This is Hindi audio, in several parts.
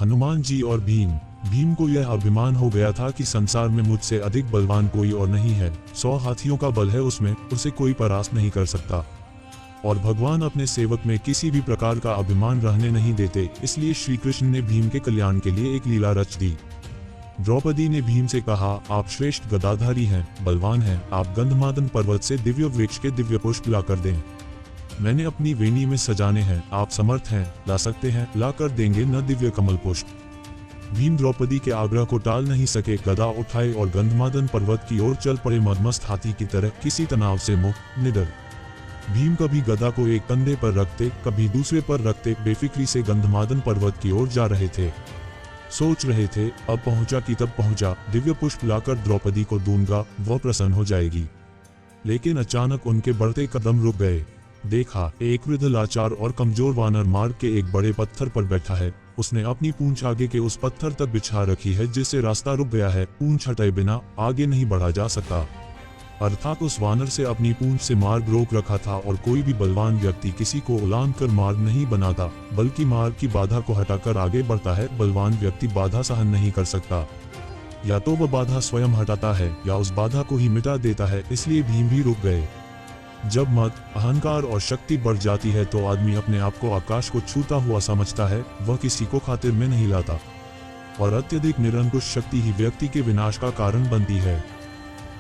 हनुमान जी और भीम। भीम को यह अभिमान हो गया था कि संसार में मुझसे अधिक बलवान कोई और नहीं है। 100 हाथियों का बल है उसमें, उसे कोई परास्त नहीं कर सकता। और भगवान अपने सेवक में किसी भी प्रकार का अभिमान रहने नहीं देते, इसलिए श्री कृष्ण ने भीम के कल्याण के लिए एक लीला रच दी। द्रौपदी ने भीम से कहा, आप श्रेष्ठ गदाधारी हैं, बलवान हैं, आप गंधमादन पर्वत से दिव्य वृक्ष के दिव्य पुष्प ला कर दें। मैंने अपनी वेणी में सजाने हैं, आप समर्थ हैं, ला सकते हैं, ला कर देंगे न दिव्य कमल पुष्प। भीम द्रौपदी के आग्रह को टाल नहीं सके, गदा उठाए और गंधमादन पर्वत की ओर चल पड़े, मदमस्त हाथी की तरह, किसी तनाव से मुक्त, निडर। भीम कभी गदा को एक कंधे पर रखते, कभी दूसरे पर रखते, बेफिक्री से गंधमादन पर्वत की ओर जा रहे थे। सोच रहे थे, अब पहुंचा कि तब पहुंचा, दिव्य पुष्प लाकर द्रौपदी को दूंगा, वह प्रसन्न हो जाएगी। लेकिन अचानक उनके बढ़ते कदम रुक गए। देखा, एक वृद्ध लाचार और कमजोर वानर मार्ग के एक बड़े पत्थर पर बैठा है। उसने अपनी पूंछ आगे के उस पत्थर तक बिछा रखी है जिससे रास्ता रुक गया है। पूंछ हटाए बिना आगे नहीं बढ़ा जा सकता। अर्थात उस वानर से अपनी पूंछ से मार्ग रोक रखा था और कोई भी बलवान व्यक्ति किसी को उलांघ कर मार्ग नहीं बनाता, बल्कि मार्ग की बाधा को हटाकर आगे बढ़ता है। बलवान व्यक्ति बाधा सहन नहीं कर सकता, या तो वह बाधा स्वयं हटाता है या उस बाधा को ही मिटा देता है। इसलिए भीम भी रुक गए। जब मत, अहंकार और शक्ति बढ़ जाती है तो आदमी अपने आप को आकाश को छूता हुआ समझता है, वह किसी को खातिर में नहीं लाता। और अत्यधिक निरंकुश शक्ति ही व्यक्ति के विनाश का कारण बनती है।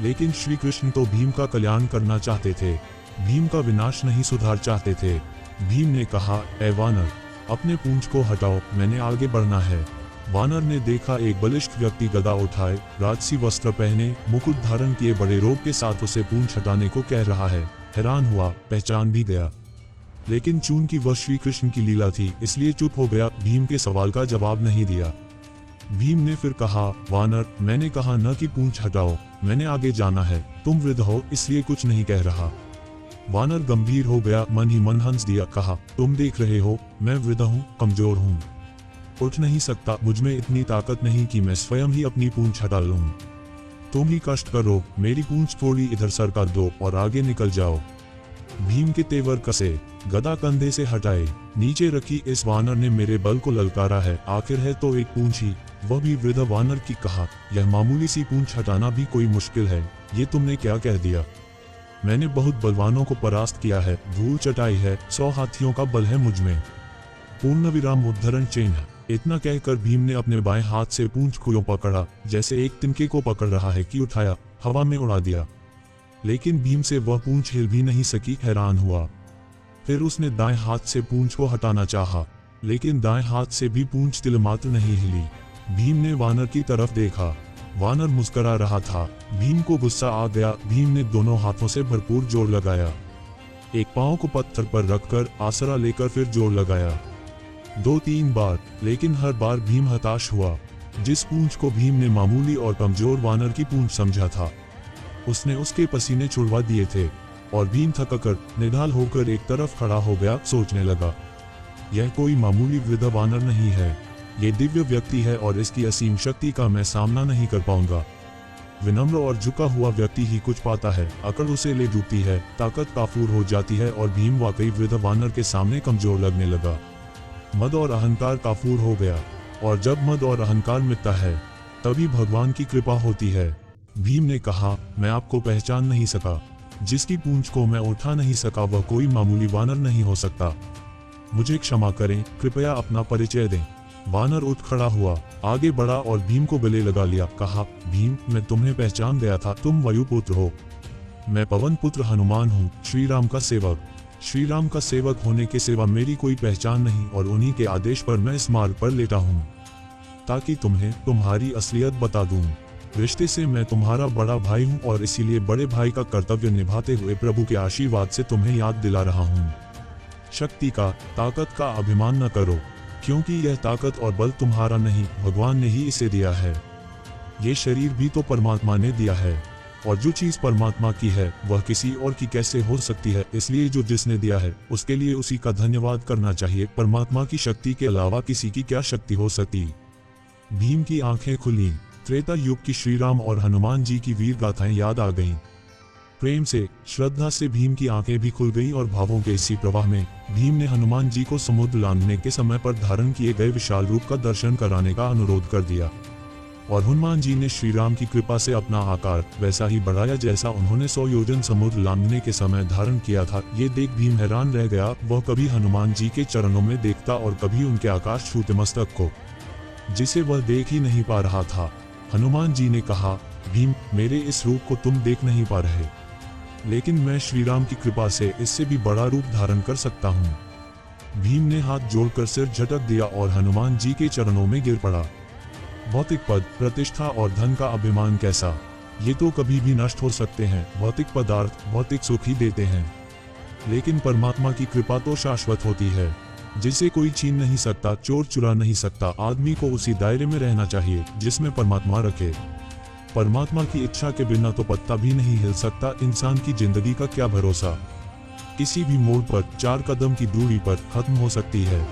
लेकिन श्री कृष्ण तो भीम का कल्याण करना चाहते थे, भीम का विनाश नहीं सुधार चाहते थे। भीम ने कहा, ए वानर, अपने पूंछ को हटाओ, मैंने आगे बढ़ना है। वानर ने देखा, एक बलिष्ठ व्यक्ति गदा उठाए, राजसी वस्त्र पहने, मुकुट धारण किए, बड़े रोग के साथ उसे पूंछ हटाने को कह रहा है। हैरान हुआ, पहचान भी गया। लेकिन चूंकि वह श्री कृष्ण की लीला थी, इसलिए चुप हो गया, भीम के सवाल का जवाब नहीं दिया। भीम ने फिर कहा, वानर, मैंने कहा न कि पूंछ हटाओ, मैंने आगे जाना है। तुम वृद्ध हो इसलिए कुछ नहीं कह रहा। वानर गंभीर हो गया, मन ही मन हंस दिया, कहा, तुम देख रहे हो मैं वृद्ध हूँ, कमजोर हूँ, उठ नहीं सकता, मुझमें इतनी ताकत नहीं कि मैं स्वयं ही अपनी पूंछ हटा लूं। तुम ही कष्ट करो, मेरी पूंछ थोड़ी इधर सरका दो और आगे निकल जाओ। भीम के तेवर कसे, गदा कंधे से हटाए, नीचे रखी। इस वानर ने मेरे बल को ललकारा है, आखिर है तो एक पूंछ ही, वह भी वृद्ध वानर की। कहा, यह मामूली सी पूंछ हटाना भी कोई मुश्किल है, ये तुमने क्या कह दिया? मैंने बहुत बलवानों को परास्त किया है, धूल चटाई है, 100 हाथियों का बल है मुझमें। पूर्ण विराम उद्धरण चिन्ह। इतना कहकर भीम ने अपने बाएं हाथ से पूंछ को यूं पकड़ा, जैसे एक तिनके को पकड़ रहा है, कि उठाया, हवा में उड़ा दिया। लेकिन भीम से वह पूंछ हिल भी नहीं सकी। हैरान हुआ। फिर उसने दाएं हाथ से पूंछ को हटाना चाहा, लेकिन दाएं हाथ से भी पूंछ तिलमात्र नहीं हिली। भीम ने वानर की तरफ देखा, वानर मुस्कुरा रहा था। भीम को गुस्सा आ गया। भीम ने दोनों हाथों से भरपूर जोर लगाया, एक पांव को पत्थर पर रखकर आसरा लेकर फिर जोर लगाया 2-3 बार, लेकिन हर बार भीम हताश हुआ। जिस पूंछ को भीम ने मामूली और कमजोर वानर की पूंछ समझा था, उसने उसके पसीने छुड़वा दिए थे और भीम थककर निढाल होकर एक तरफ खड़ा हो गया। सोचने लगा, यह कोई मामूली वृद्ध वानर नहीं है, ये दिव्य व्यक्ति है और इसकी असीम शक्ति का मैं सामना नहीं कर पाऊंगा। विनम्र और झुका हुआ व्यक्ति ही कुछ पाता है, अकड़ उसे ले डूबती है, ताकत काफूर हो जाती है और भीम वाकई वृद्ध वानर के सामने कमजोर लगने लगा। मद और अहंकार काफूर हो गया, और जब मद और अहंकार मिटता है तभी भगवान की कृपा होती है। भीम ने कहा, मैं आपको पहचान नहीं सका, जिसकी पूंछ को मैं उठा नहीं सका वह कोई मामूली वानर नहीं हो सकता। मुझे क्षमा करें, कृपया अपना परिचय दें। वानर उठ खड़ा हुआ, आगे बढ़ा और भीम को गले लगा लिया। कहा, भीम, मैं तुम्हें पहचान गया था, तुम वायुपुत्र हो। मैं पवन पुत्र हनुमान हूँ, श्री राम का सेवक। श्री राम का सेवक होने के सिवा मेरी कोई पहचान नहीं, और उन्हीं के आदेश पर मैं इस मार्ग पर लेटा हूँ, ताकि तुम्हें तुम्हारी असलियत बता दूं। रिश्ते से मैं तुम्हारा बड़ा भाई हूँ और इसीलिए बड़े भाई का कर्तव्य निभाते हुए प्रभु के आशीर्वाद से तुम्हें याद दिला रहा हूँ। शक्ति का, ताकत का अभिमान न करो, क्योंकि यह ताकत और बल तुम्हारा नहीं, भगवान ने ही इसे दिया है। ये शरीर भी तो परमात्मा ने दिया है, और जो चीज परमात्मा की है वह किसी और की कैसे हो सकती है। इसलिए जो जिसने दिया है उसके लिए उसी का धन्यवाद करना चाहिए। परमात्मा की शक्ति के अलावा किसी की क्या शक्ति हो सकती। भीम की आंखें खुली। त्रेता युग की श्री राम और हनुमान जी की वीर गाथाएं याद आ गईं। प्रेम से, श्रद्धा से भीम की आंखें भी खुल गईं और भावों के इसी प्रवाह में भीम ने हनुमान जी को समुद्र लांघने के समय पर धारण किए गए विशाल रूप का दर्शन कराने का अनुरोध कर दिया। और हनुमान जी ने श्री राम की कृपा से अपना आकार वैसा ही बढ़ाया जैसा उन्होंने 100 योजन समुद्र लांघने के समय धारण किया था। ये देख भीम हैरान रह गया। वह कभी हनुमान जी के चरणों में देखता और कभी उनके आकाश छूते मस्तक को, जिसे वह देख ही नहीं पा रहा था। हनुमान जी ने कहा, भीम, मेरे इस रूप को तुम देख नहीं पा रहे, लेकिन मैं श्री राम की कृपा से इससे भी बड़ा रूप धारण कर सकता हूँ। भीम ने हाथ जोड़कर सिर झटक दिया और हनुमान जी के चरणों में गिर पड़ा। भौतिक पद, प्रतिष्ठा और धन का अभिमान कैसा, ये तो कभी भी नष्ट हो सकते हैं। भौतिक पदार्थ भौतिक सुख ही देते हैं, लेकिन परमात्मा की कृपा तो शाश्वत होती है, जिसे कोई छीन नहीं सकता, चोर चुरा नहीं सकता। आदमी को उसी दायरे में रहना चाहिए जिसमें परमात्मा रखे। परमात्मा की इच्छा के बिना तो पत्ता भी नहीं हिल सकता। इंसान की जिंदगी का क्या भरोसा, किसी भी मोड़ पर 4 कदम की दूरी पर खत्म हो सकती है।